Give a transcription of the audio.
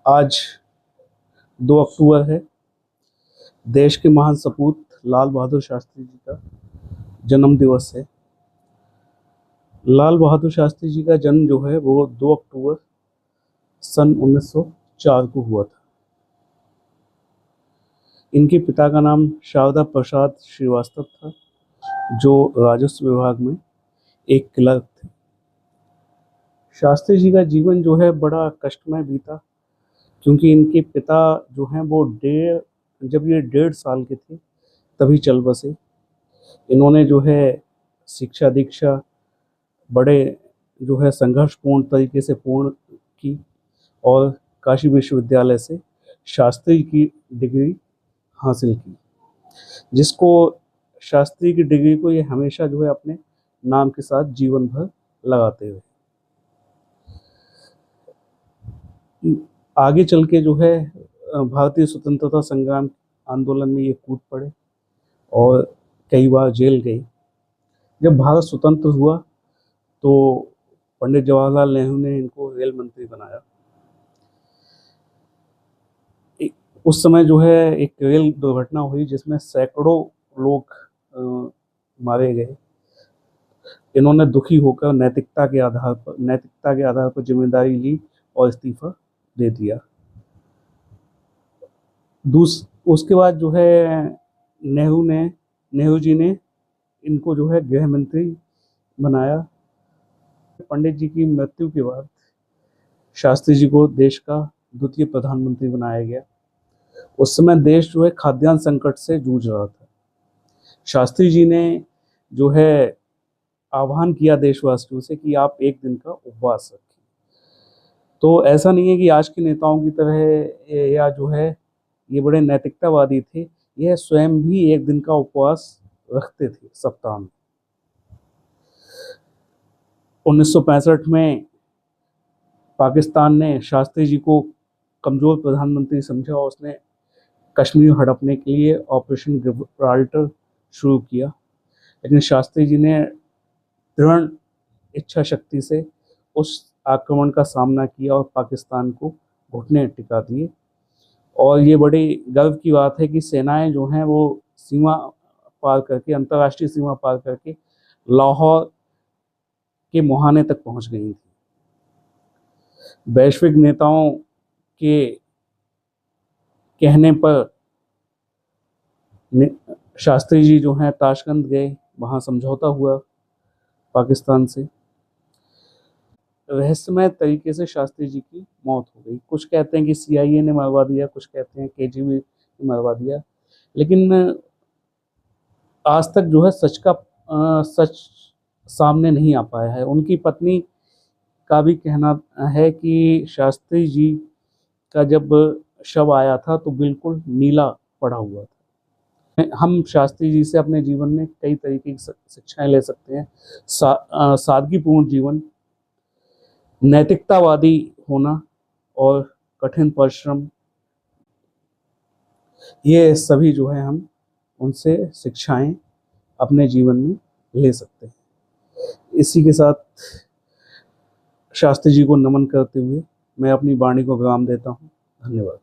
आज 2 अक्टूबर है। देश के महान सपूत लाल बहादुर शास्त्री जी का जन्म दिवस है। लाल बहादुर शास्त्री जी का जन्म जो है वो 2 अक्टूबर सन 1904 को हुआ था। इनके पिता का नाम शारदा प्रसाद श्रीवास्तव था, जो राजस्व विभाग में एक क्लर्क थे। शास्त्री जी का जीवन जो है बड़ा कष्टमय बीता, क्योंकि इनके पिता जो हैं वो जब ये 1.5 साल के थे तभी चल बसे। इन्होंने जो है शिक्षा दीक्षा बड़े जो है संघर्षपूर्ण तरीके से पूर्ण की और काशी विश्वविद्यालय से शास्त्री की डिग्री हासिल की, जिसको शास्त्री की डिग्री को ये हमेशा जो है अपने नाम के साथ जीवन भर लगाते हुए आगे चल के जो है भारतीय स्वतंत्रता संग्राम आंदोलन में ये कूद पड़े और कई बार जेल गए। जब भारत स्वतंत्र हुआ तो पंडित जवाहरलाल नेहरू ने इनको रेल मंत्री बनाया। उस समय जो है एक रेल दुर्घटना हुई जिसमें सैकड़ों लोग मारे गए। इन्होंने दुखी होकर नैतिकता के आधार पर जिम्मेदारी ली और इस्तीफा दे दिया। उसके बाद जो है नेहरू जी ने इनको जो है गृह मंत्री बनाया। पंडित जी की मृत्यु के बाद शास्त्री जी को देश का द्वितीय प्रधानमंत्री बनाया गया। उस समय देश जो है खाद्यान्न संकट से जूझ रहा था। शास्त्री जी ने जो है आह्वान किया देशवासियों से कि आप एक दिन का उपवास रखें। तो ऐसा नहीं है कि आज के नेताओं की तरह या जो है ये बड़े नैतिकतावादी थे, यह स्वयं भी एक दिन का उपवास रखते थे सप्ताह में। 1965 में पाकिस्तान ने शास्त्री जी को कमज़ोर प्रधानमंत्री समझा और उसने कश्मीर हड़पने के लिए ऑपरेशन गिब्राल्टर शुरू किया। लेकिन शास्त्री जी ने दृढ़ इच्छा शक्ति से उस आक्रमण का सामना किया और पाकिस्तान को घुटने टिका दिए। और ये बड़ी गर्व की बात है कि सेनाएं जो हैं वो सीमा पार करके, अंतर्राष्ट्रीय सीमा पार करके लाहौर के मुहाने तक पहुंच गई थी। वैश्विक नेताओं के कहने पर शास्त्री जी जो हैं ताशकंद गए, वहाँ समझौता हुआ पाकिस्तान से। रहस्यमय तरीके से शास्त्री जी की मौत हो गई। कुछ कहते हैं कि CIA ने मरवा दिया, कुछ कहते हैं KGB ने मरवा दिया, लेकिन आज तक जो है सच सामने नहीं आ पाया है। उनकी पत्नी का भी कहना है कि शास्त्री जी का जब शव आया था तो बिल्कुल नीला पड़ा हुआ था। हम शास्त्री जी से अपने जीवन में कई तरीके की शिक्षाएं ले सकते हैं। सादगीपूर्ण जीवन, नैतिकतावादी होना और कठिन परिश्रम, ये सभी जो है हम उनसे शिक्षाएं अपने जीवन में ले सकते हैं। इसी के साथ शास्त्री जी को नमन करते हुए मैं अपनी वाणी को विराम देता हूँ। धन्यवाद।